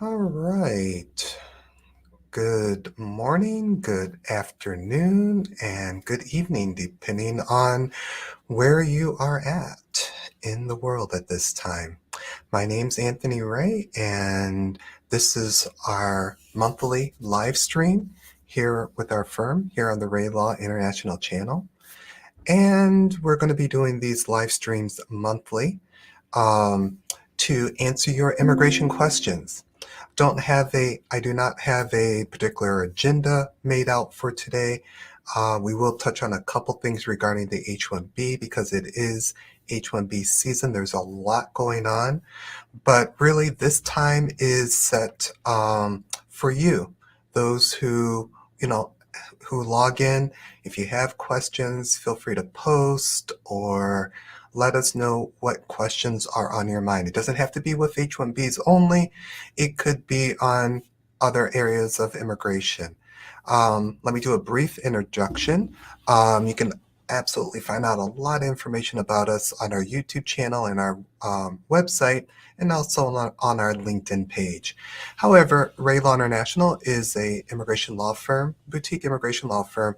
All right. Good morning, good afternoon, and good evening, depending on where you are at in the world at this time. My name's Anthony Ray, and this is our monthly live stream here with our firm here on the Ray Law International channel. And we're going to be doing these live streams monthly um, to answer your immigration questions. I do not have a particular agenda made out for today. We will touch on a couple things regarding the H-1B because it is H-1B season. There's a lot going on, but really this time is set for you, those who log in. If you have questions, feel free to post or let us know what questions are on your mind. It doesn't have to be with H-1Bs only. It could be on other areas of immigration. Let me do a brief introduction. You can absolutely find out a lot of information about us on our YouTube channel and our website, and also on our LinkedIn page. However, Ray Law International is a immigration law firm, boutique immigration law firm.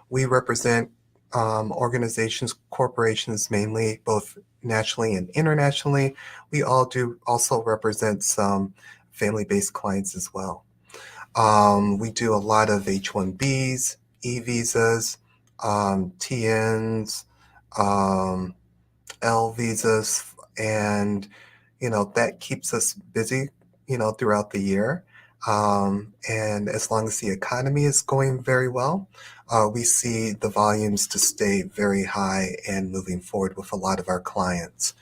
We represent organizations, corporations mainly, both nationally and internationally. We also represent some family-based clients as well. We do a lot of H-1Bs, E-visas, TNs, L visas, and that keeps us busy, throughout the year. And as long as the economy is going very well, we see the volumes to stay very high and moving forward with a lot of our clients.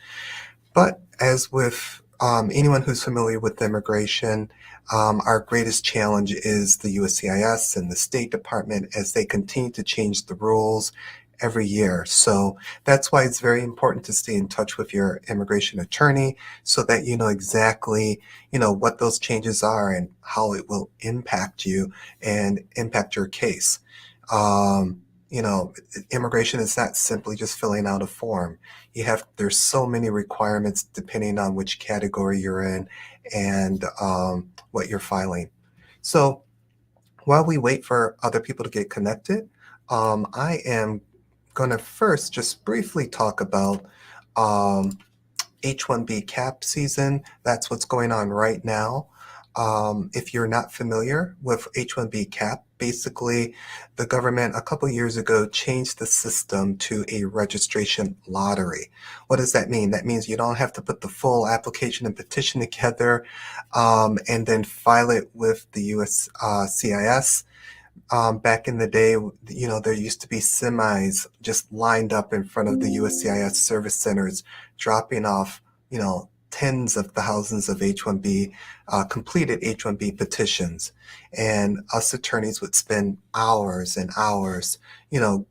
But as with anyone who's familiar with immigration, our greatest challenge is the USCIS and the State Department as they continue to change the rules every year. So that's why it's very important to stay in touch with your immigration attorney so that you know exactly, what those changes are and how it will impact you and impact your case. Um, Immigration is not simply just filling out a form. There's so many requirements depending on which category you're in and what you're filing. So while we wait for other people to get connected, I am going to first just briefly talk about H-1B cap season. That's what's going on right now. If you're not familiar with H-1B cap, basically the government a couple years ago changed the system to a registration lottery. What does that mean? That means you don't have to put the full application and petition together and then file it with the USCIS. Back in the day, there used to be semis just lined up in front of the USCIS service centers, dropping off, tens of thousands of H-1B, completed H-1B petitions. And us attorneys would spend hours and hours,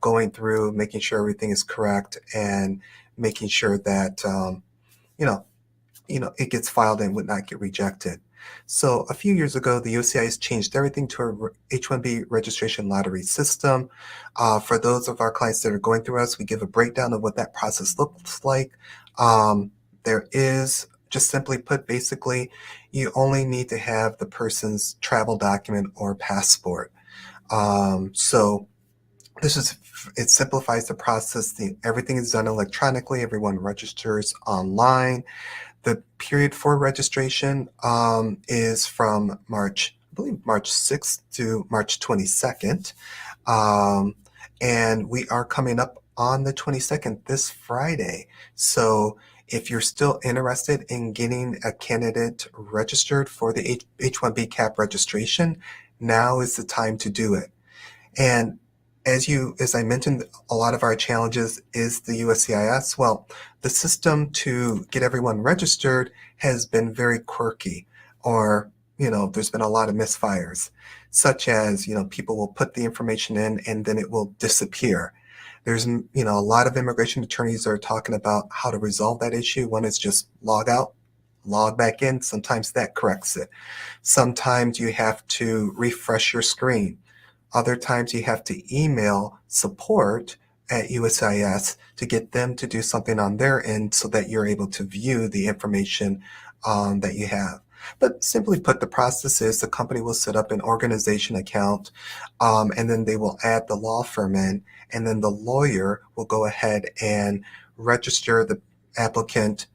going through, making sure everything is correct and making sure that, you know, it gets filed and would not get rejected. So a few years ago, the USCIS changed everything to a H-1B registration lottery system. For those of our clients that are going through us, we give a breakdown of what that process looks like. There is, just simply put, basically, you only need to have the person's travel document or passport. So it simplifies the process. Everything is done electronically. Everyone registers online. The period for registration is from I believe March 6th to March 22nd. And we are coming up on the 22nd this Friday. So if you're still interested in getting a candidate registered for the H-1B cap registration, now is the time to do it. And as I mentioned, a lot of our challenges is the USCIS. Well, the system to get everyone registered has been very quirky, or, there's been a lot of misfires, such as, people will put the information in and then it will disappear. There's, a lot of immigration attorneys are talking about how to resolve that issue. One is just log out, log back in. Sometimes that corrects it. Sometimes you have to refresh your screen. Other times you have to email support at USCIS to get them to do something on their end so that you're able to view the information that you have. But simply put, the process is the company will set up an organization account, and then they will add the law firm in, and then the lawyer will go ahead and register the applicant,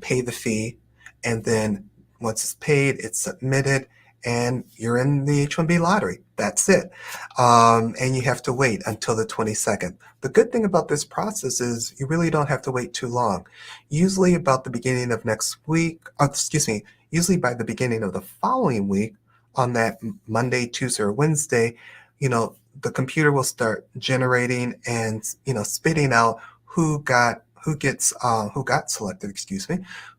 pay the fee, and then once it's paid, it's submitted, and you're in the H-1B lottery. That's it. And you have to wait until the 22nd. The good thing about this process is you really don't have to wait too long. Usually about the beginning of next week, usually by the beginning of the following week, on that Monday, Tuesday, or Wednesday, the computer will start generating and, spitting out who got selected,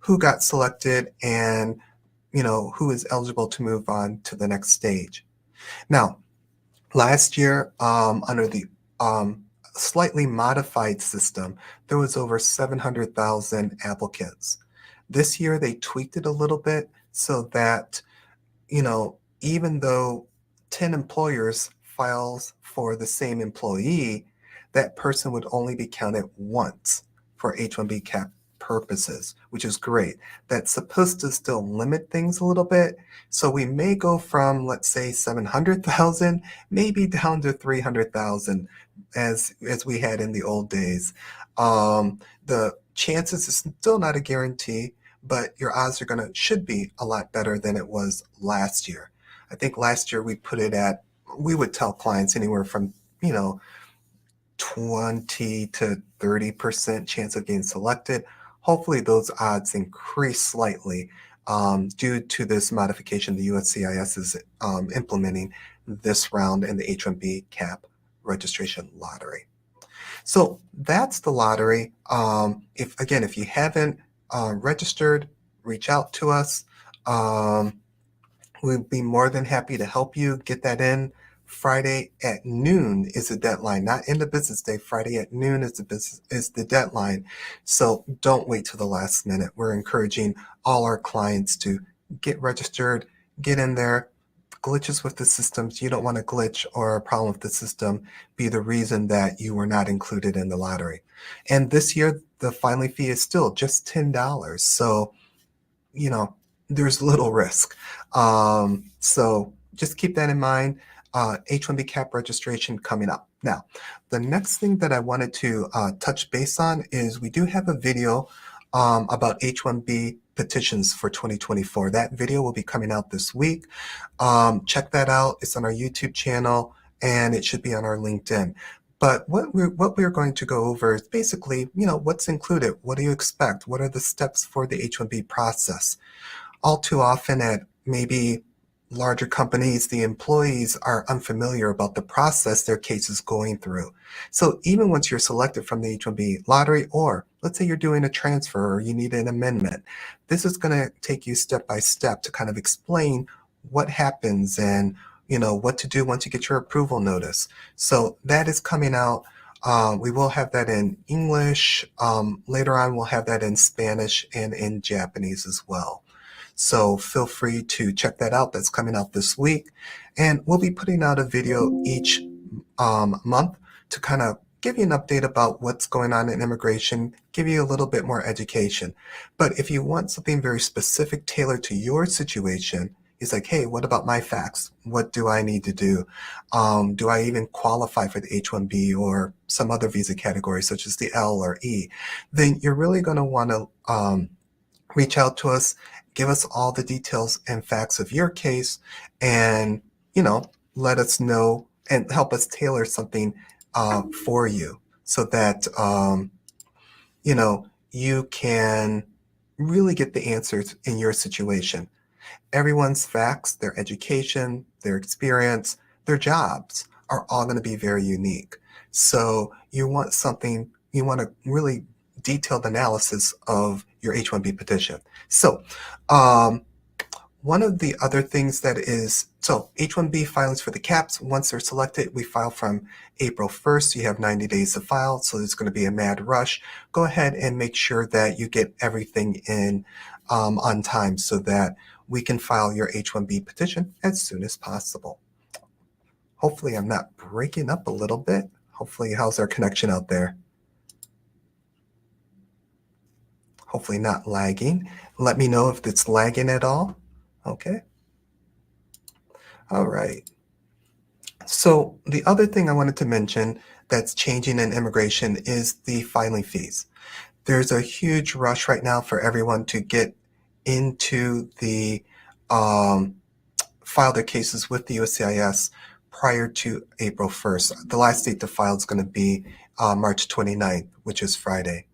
who got selected, and, who is eligible to move on to the next stage. Now, last year, under the slightly modified system, there was over 700,000 applicants. This year, they tweaked it a little bit so that, even though 10 employers files for the same employee, that person would only be counted once for H-1B cap purposes, which is great. That's supposed to still limit things a little bit. So we may go from, let's say, 700,000, maybe down to 300,000 as we had in the old days. The chances is still not a guarantee, but your odds should be a lot better than it was last year. I think last year we would tell clients anywhere from, 20 to 30% chance of getting selected. Hopefully those odds increase slightly due to this modification the USCIS is implementing this round in the H-1B cap registration lottery. So that's the lottery. If you haven't registered, reach out to us. We'd be more than happy to help you get that in. Friday at noon is the deadline, not in the business day. Friday at noon is the deadline. So don't wait till the last minute. We're encouraging all our clients to get registered, get in there. Glitches with the systems, you don't want a glitch or a problem with the system be the reason that you were not included in the lottery. And this year, the filing fee is still just $10. So, there's little risk. So just keep that in mind. H-1B cap registration coming up. Now, the next thing that I wanted to touch base on is we do have a video about H-1B petitions for 2024. That video will be coming out this week. Check that out. It's on our YouTube channel, and it should be on our LinkedIn. But what we're going to go over is basically, what's included. What do you expect? What are the steps for the H-1B process? All too often at maybe larger companies, the employees are unfamiliar about the process their case is going through. So even once you're selected from the H-1B lottery, or let's say you're doing a transfer or you need an amendment, this is going to take you step by step to kind of explain what happens and what to do once you get your approval notice. So that is coming out. We will have that in English. Later on, we'll have that in Spanish and in Japanese as well. So feel free to check that out. That's coming out this week. And we'll be putting out a video each month to kind of give you an update about what's going on in immigration, give you a little bit more education. But if you want something very specific tailored to your situation, it's like, hey, what about my facts? What do I need to do? Do I even qualify for the H-1B or some other visa category, such as the L or E? Then you're really going to want to reach out to us, give us all the details and facts of your case, and, let us know and help us tailor something for you so that, you can really get the answers in your situation. Everyone's facts, their education, their experience, their jobs are all going to be very unique. So you want a really detailed analysis of your H-1B petition. So one of the other things H-1B filings for the caps, once they're selected, we file from April 1st. You have 90 days to file, so there's going to be a mad rush. Go ahead and make sure that you get everything in on time so that we can file your H-1B petition as soon as possible. Hopefully I'm not breaking up a little bit. Hopefully, how's our connection out there? Hopefully not lagging. Let me know if it's lagging at all. Okay. All right. So the other thing I wanted to mention that's changing in immigration is the filing fees. There's a huge rush right now for everyone to get into the um, file their cases with the USCIS prior to April 1st. The last date to file is going to be March 29th, which is Friday.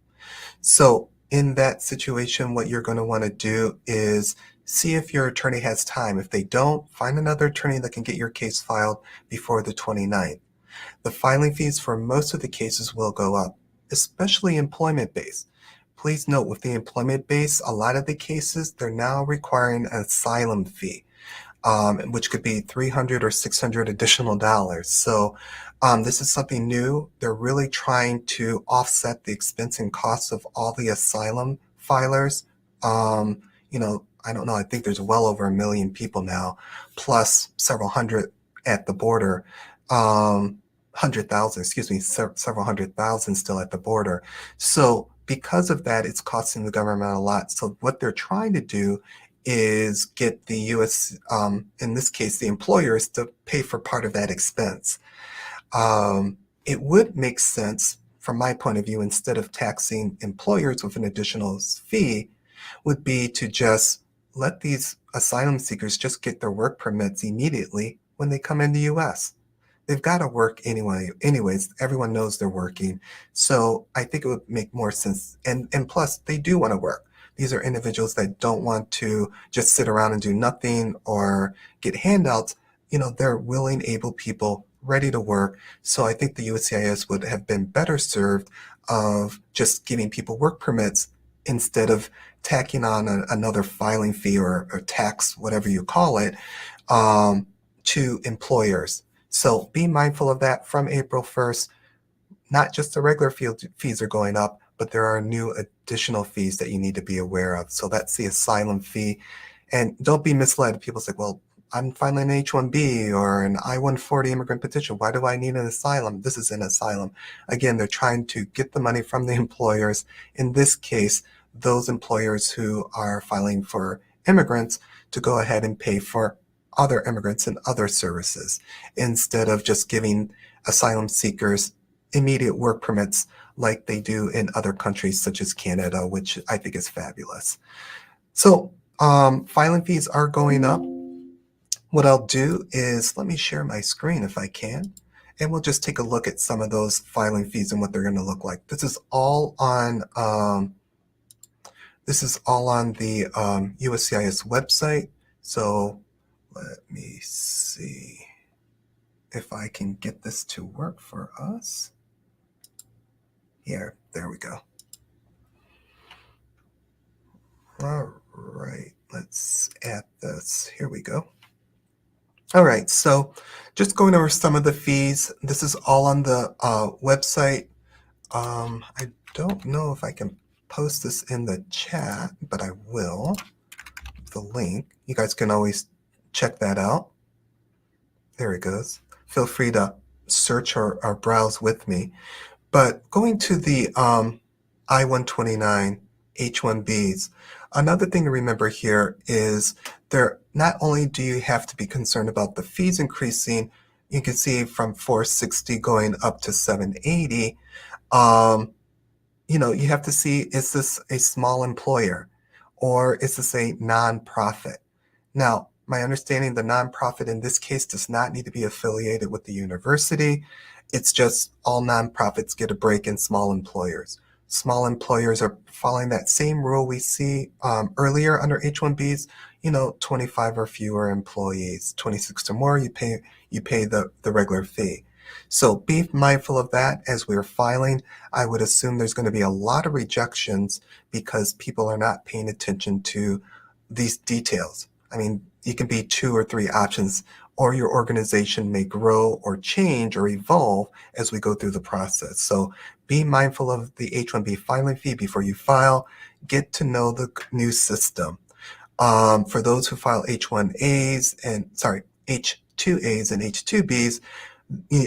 So in that situation, what you're going to want to do is see if your attorney has time. If they don't, find another attorney that can get your case filed before the 29th. The filing fees for most of the cases will go up, especially employment-based. Please note with the employment-based, a lot of the cases, they're now requiring an asylum fee, which could be 300 or 600 additional dollars. So this is something new. They're really trying to offset the expense and costs of all the asylum filers. Um, I don't know, I think there's well over 1 million people now, plus several hundred at the border. 100,000, excuse me, several hundred thousand still at the border. So because of that, it's costing the government a lot. So what they're trying to do is get the U.S., in this case, the employers to pay for part of that expense. It would make sense, from my point of view, instead of taxing employers with an additional fee, would be to just let these asylum seekers just get their work permits immediately when they come in the U.S. They've got to work anyway. Anyways, everyone knows they're working. So I think it would make more sense. And plus, they do want to work. These are individuals that don't want to just sit around and do nothing or get handouts. They're willing, able people ready to work. So I think the USCIS would have been better served of just giving people work permits instead of tacking on another filing fee or tax, whatever you call it, to employers. So be mindful of that from April 1st. Not just the regular fees are going up, but there are new additional fees that you need to be aware of. So that's the asylum fee. And don't be misled. People say, well, I'm filing an H-1B or an I-140 immigrant petition. Why do I need an asylum? This is an asylum. Again, they're trying to get the money from the employers. In this case, those employers who are filing for immigrants to go ahead and pay for other immigrants and other services instead of just giving asylum seekers immediate work permits like they do in other countries such as Canada, which I think is fabulous. So filing fees are going up. What I'll do is let me share my screen if I can, and we'll just take a look at some of those filing fees and what they're going to look like. This is all on the USCIS website. So let me see if I can get this to work for us. Here, there we go. All right, let's add this. Here we go. All right, so just going over some of the fees. This is all on the website. I don't know if I can post this in the chat, but I will. The link. You guys can always check that out. There it goes. Feel free to search or browse with me. But going to the I-129 H-1Bs, another thing to remember here is not only do you have to be concerned about the fees increasing, you can see from 460 going up to 780, you have to see, is this a small employer or is this a nonprofit? Now, my understanding, the nonprofit in this case does not need to be affiliated with the university. It's just all nonprofits get a break in small employers. Small employers are following that same rule we see earlier under H-1Bs, 25 or fewer employees, 26 or more, you pay the regular fee. So be mindful of that as we're filing. I would assume there's going to be a lot of rejections because people are not paying attention to these details. I mean, you can be 2 or 3 options, or your organization may grow or change or evolve as we go through the process. So be mindful of the H-1B filing fee before you file. Get to know the new system. For those who file H-2As and H-2Bs,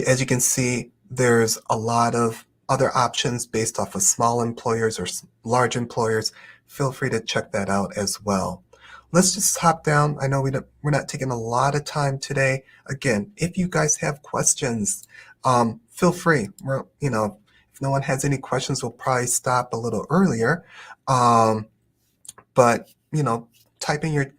as you can see, there's a lot of other options based off of small employers or large employers. Feel free to check that out as well. let's just hop down. I know we're not taking a lot of time today. Again, if you guys have questions, feel free. If no one has any questions, we'll probably stop a little earlier. Um, but type in your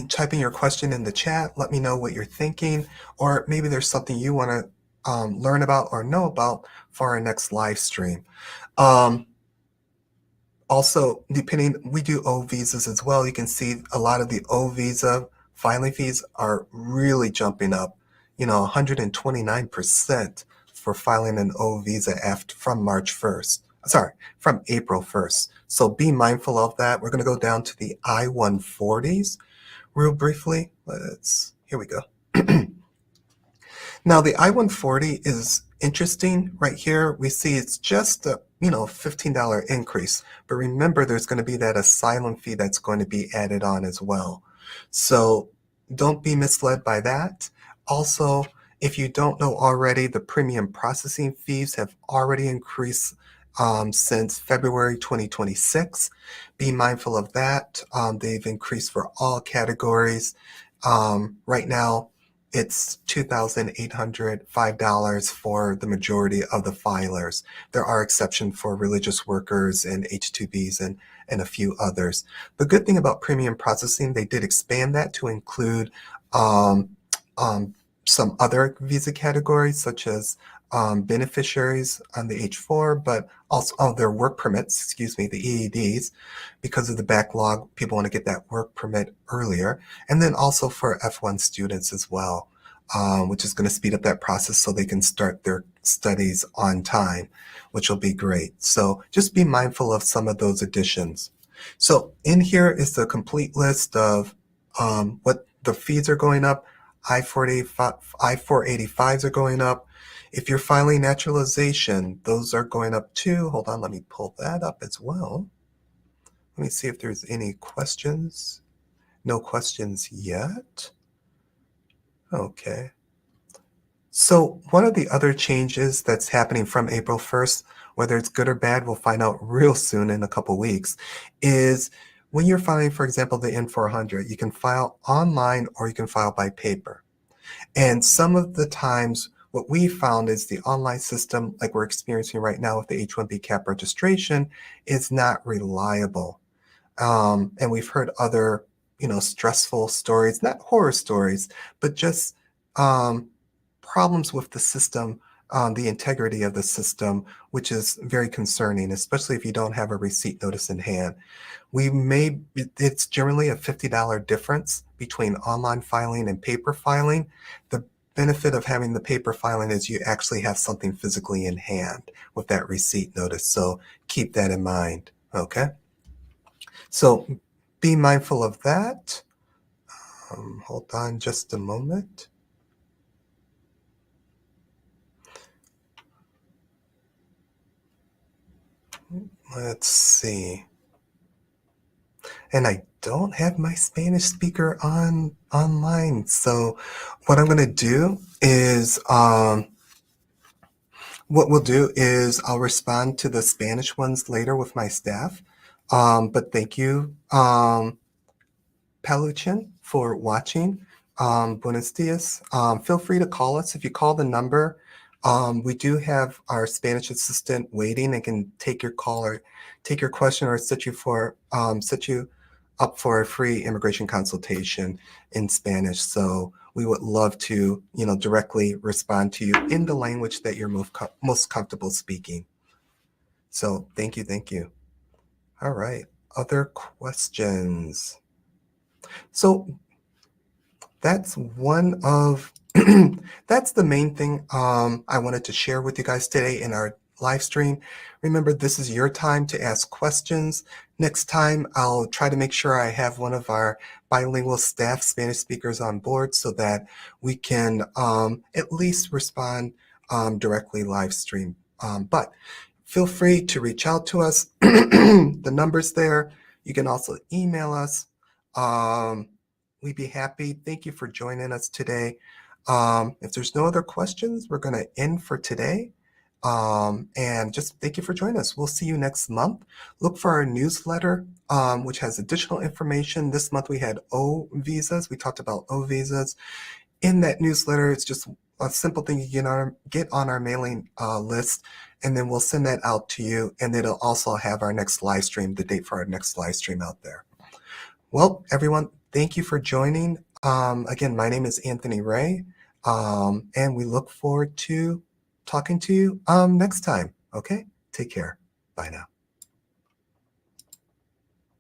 type in your question in the chat. Let me know what you're thinking, or maybe there's something you want to learn about or know about for our next live stream. Also, we do O visas as well. You can see a lot of the O visa filing fees are really jumping up, 129% for filing an O visa from March 1st. Sorry, from April 1st. So be mindful of that. We're going to go down to the I-140s real briefly. Here we go. Now, the I-140 is interesting right here. We see it's just a $15 increase, but remember there's going to be that asylum fee that's going to be added on as well. So don't be misled by that. Also, if you don't know already, the premium processing fees have already increased since February 2026. Be mindful of that. They've increased for all categories. Right now, it's $2,805 for the majority of the filers. There are exceptions for religious workers and H-2Bs and a few others. The good thing about premium processing, they did expand that to include some other visa categories, such as beneficiaries on the H-4, but also their work permits, the EEDs. Because of the backlog, people want to get that work permit earlier. And then also for F1 students as well, which is going to speed up that process so they can start their studies on time, which will be great. So just be mindful of some of those additions. So in here is the complete list of what the fees are going up. I-485s are going up. If you're filing naturalization, those are going up too. Hold on, let me pull that up as well. Let me see if there's any questions. No questions yet. Okay. So one of the other changes that's happening from April 1st, whether it's good or bad, we'll find out real soon in a couple weeks, is when you're filing, for example, the N400, you can file online or you can file by paper. And some of the times, what we found is the online system, like we're experiencing right now with the H-1B cap registration, is not reliable. And we've heard other, stressful stories, not horror stories, but just problems with the system, the integrity of the system, which is very concerning, especially if you don't have a receipt notice in hand. It's generally a $50 difference between online filing and paper filing. The benefit of having the paper filing is you actually have something physically in hand with that receipt notice. So keep that in mind, okay? So be mindful of that. Hold on just a moment. Let's see. And I don't have my Spanish speaker online. So what I'm going to do is, what we'll do is I'll respond to the Spanish ones later with my staff. But thank you, Peluchin, for watching. Buenos dias. Feel free to call us. If you call the number, we do have our Spanish assistant waiting and can take your call or take your question or set you up for a free immigration consultation in Spanish. So we would love to, directly respond to you in the language that you're most comfortable speaking. So thank you, thank you. All right, other questions? So that's that's the main thing I wanted to share with you guys today in our live stream. Remember, this is your time to ask questions. Next time, I'll try to make sure I have one of our bilingual staff Spanish speakers on board so that we can at least respond directly live stream. But feel free to reach out to us. The number's there. You can also email us. We'd be happy. Thank you for joining us today. If there's no other questions, we're going to end for today. And just thank you for joining us. We'll see you next month. Look for our newsletter, which has additional information. This month we had O visas. We talked about O visas. In that newsletter, it's just a simple thing. You get on our mailing list, and then we'll send that out to you. And it'll also have our next live stream, the date for our next live stream out there. Well, everyone, thank you for joining. Again, my name is Anthony Ray, and we look forward to talking to you next time. Okay, take care. Bye now.